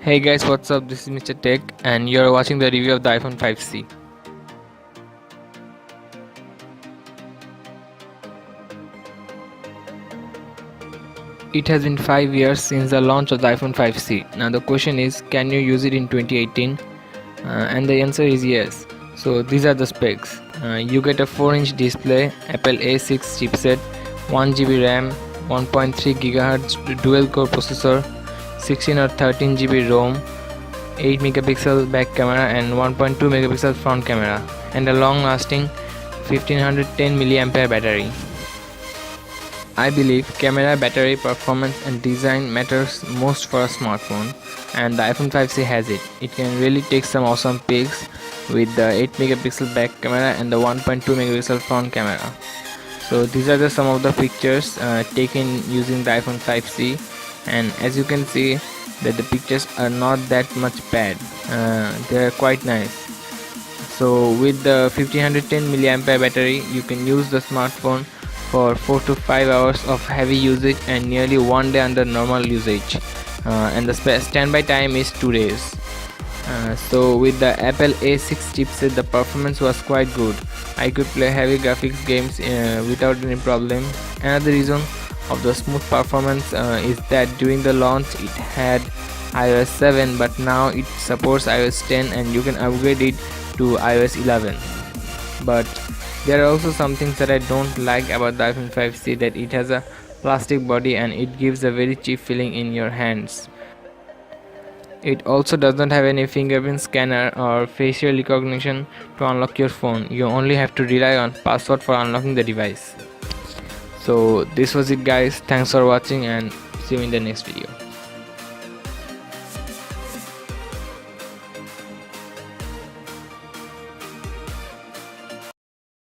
Hey guys, what's up? This is Mr. Tech and you're watching the review of the iPhone 5C. It has been 5 years since the launch of the iPhone 5C. Now the question is, can you use it in 2018? And the answer is yes. So these are the specs. You get a 4-inch display, Apple A6 chipset, 1GB RAM, 1.3 GHz dual core processor, 16 or 13GB ROM, 8 megapixel back camera and 1.2 megapixel front camera, and a long lasting 1510 mAh battery. I believe camera, battery, performance and design matters most for a smartphone, and the iPhone 5C has it. It can really take some awesome pics with the 8 megapixel back camera and the 1.2 megapixel front camera. So these are some of the pictures taken using the iPhone 5C, and as you can see that the pictures are not that much bad. They are quite nice. So with the 1510 mAh battery you can use the smartphone for 4 to 5 hours of heavy usage and nearly 1 day under normal usage, and the standby time is 2 days. So with the Apple A6 chipset the performance was quite good. I could play heavy graphics games without any problem. Another reason of the smooth performance is that during the launch it had iOS 7, but now it supports iOS 10 and you can upgrade it to iOS 11. But there are also some things that I don't like about the iPhone 5C, that it has a plastic body and it gives a very cheap feeling in your hands. It also does not have any fingerprint scanner or facial recognition to unlock your phone. You only have to rely on password for unlocking the device. So this was it guys, thanks for watching and see you in the next video.